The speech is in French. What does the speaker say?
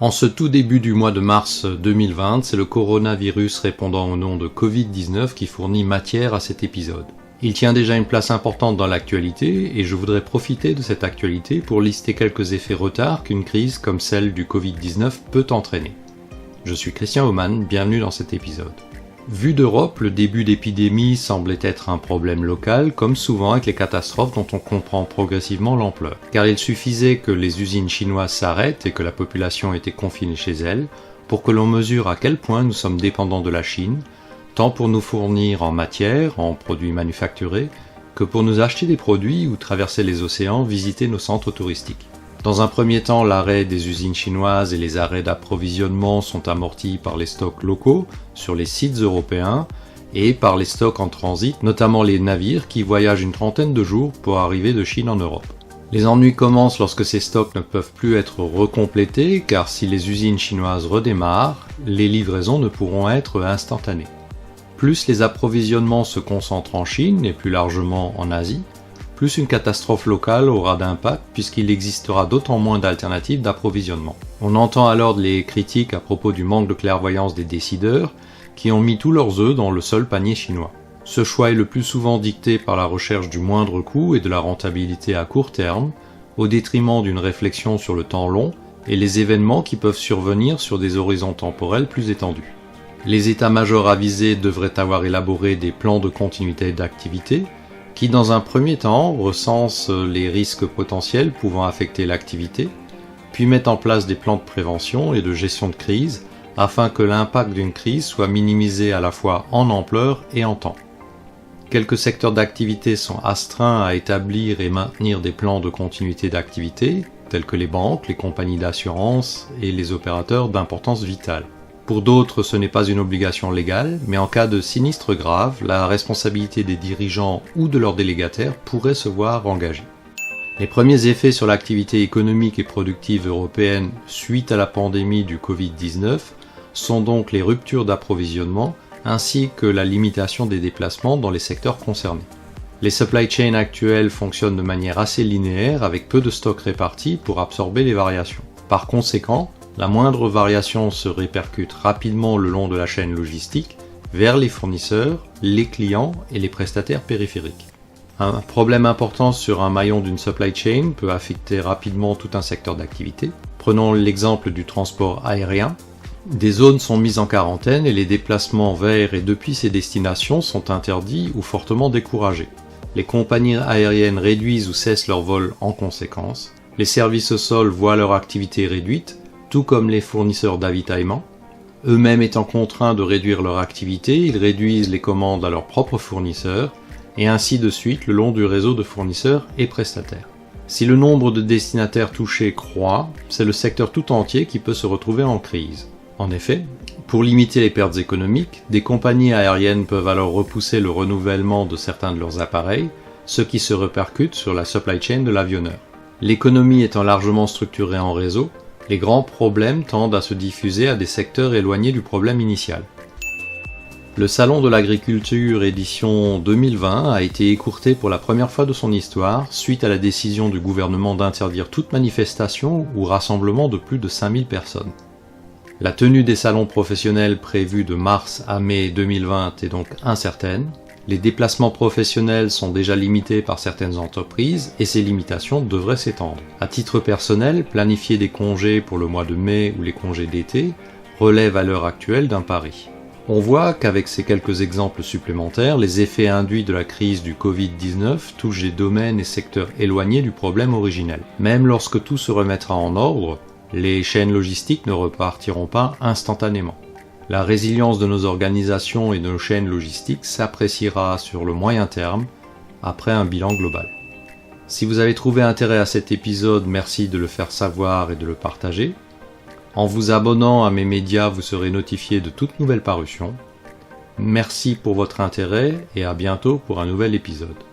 En ce tout début du mois de mars 2020, c'est le coronavirus répondant au nom de Covid-19 qui fournit matière à cet épisode. Il tient déjà une place importante dans l'actualité et je voudrais profiter de cette actualité pour lister quelques effets retards qu'une crise comme celle du Covid-19 peut entraîner. Je suis Christian Oman, bienvenue dans cet épisode. Vu d'Europe, le début d'épidémie semblait être un problème local, comme souvent avec les catastrophes dont on comprend progressivement l'ampleur. Car il suffisait que les usines chinoises s'arrêtent et que la population était confinée chez elle, pour que l'on mesure à quel point nous sommes dépendants de la Chine, tant pour nous fournir en matière, en produits manufacturés, que pour nous acheter des produits ou traverser les océans, visiter nos centres touristiques. Dans un premier temps, l'arrêt des usines chinoises et les arrêts d'approvisionnement sont amortis par les stocks locaux sur les sites européens et par les stocks en transit, notamment les navires qui voyagent une trentaine de jours pour arriver de Chine en Europe. Les ennuis commencent lorsque ces stocks ne peuvent plus être recomplétés car si les usines chinoises redémarrent, les livraisons ne pourront être instantanées. Plus les approvisionnements se concentrent en Chine et plus largement en Asie, plus une catastrophe locale aura d'impact puisqu'il existera d'autant moins d'alternatives d'approvisionnement. On entend alors les critiques à propos du manque de clairvoyance des décideurs qui ont mis tous leurs œufs dans le seul panier chinois. Ce choix est le plus souvent dicté par la recherche du moindre coût et de la rentabilité à court terme, au détriment d'une réflexion sur le temps long et les événements qui peuvent survenir sur des horizons temporels plus étendus. Les états-majors avisés devraient avoir élaboré des plans de continuité d'activité qui dans un premier temps recensent les risques potentiels pouvant affecter l'activité, puis mettent en place des plans de prévention et de gestion de crise afin que l'impact d'une crise soit minimisé à la fois en ampleur et en temps. Quelques secteurs d'activité sont astreints à établir et maintenir des plans de continuité d'activité, tels que les banques, les compagnies d'assurance et les opérateurs d'importance vitale. Pour d'autres, ce n'est pas une obligation légale, mais en cas de sinistre grave, la responsabilité des dirigeants ou de leurs délégataires pourrait se voir engagée. Les premiers effets sur l'activité économique et productive européenne suite à la pandémie du Covid-19 sont donc les ruptures d'approvisionnement ainsi que la limitation des déplacements dans les secteurs concernés. Les supply chains actuelles fonctionnent de manière assez linéaire avec peu de stocks répartis pour absorber les variations. Par conséquent, la moindre variation se répercute rapidement le long de la chaîne logistique vers les fournisseurs, les clients et les prestataires périphériques. Un problème important sur un maillon d'une supply chain peut affecter rapidement tout un secteur d'activité. Prenons l'exemple du transport aérien. Des zones sont mises en quarantaine et les déplacements vers et depuis ces destinations sont interdits ou fortement découragés. Les compagnies aériennes réduisent ou cessent leurs vols en conséquence. Les services au sol voient leur activité réduite, tout comme les fournisseurs d'avitaillement. Eux-mêmes étant contraints de réduire leur activité, ils réduisent les commandes à leurs propres fournisseurs, et ainsi de suite le long du réseau de fournisseurs et prestataires. Si le nombre de destinataires touchés croît, c'est le secteur tout entier qui peut se retrouver en crise. En effet, pour limiter les pertes économiques, des compagnies aériennes peuvent alors repousser le renouvellement de certains de leurs appareils, ce qui se répercute sur la supply chain de l'avionneur. L'économie étant largement structurée en réseau, les grands problèmes tendent à se diffuser à des secteurs éloignés du problème initial. Le Salon de l'Agriculture édition 2020 a été écourté pour la première fois de son histoire suite à la décision du gouvernement d'interdire toute manifestation ou rassemblement de plus de 5000 personnes. La tenue des salons professionnels prévus de mars à mai 2020 est donc incertaine. Les déplacements professionnels sont déjà limités par certaines entreprises et ces limitations devraient s'étendre. À titre personnel, planifier des congés pour le mois de mai ou les congés d'été relève à l'heure actuelle d'un pari. On voit qu'avec ces quelques exemples supplémentaires, les effets induits de la crise du Covid-19 touchent des domaines et secteurs éloignés du problème originel. Même lorsque tout se remettra en ordre, les chaînes logistiques ne repartiront pas instantanément. La résilience de nos organisations et de nos chaînes logistiques s'appréciera sur le moyen terme, après un bilan global. Si vous avez trouvé intérêt à cet épisode, merci de le faire savoir et de le partager. En vous abonnant à mes médias, vous serez notifié de toute nouvelle parution. Merci pour votre intérêt et à bientôt pour un nouvel épisode.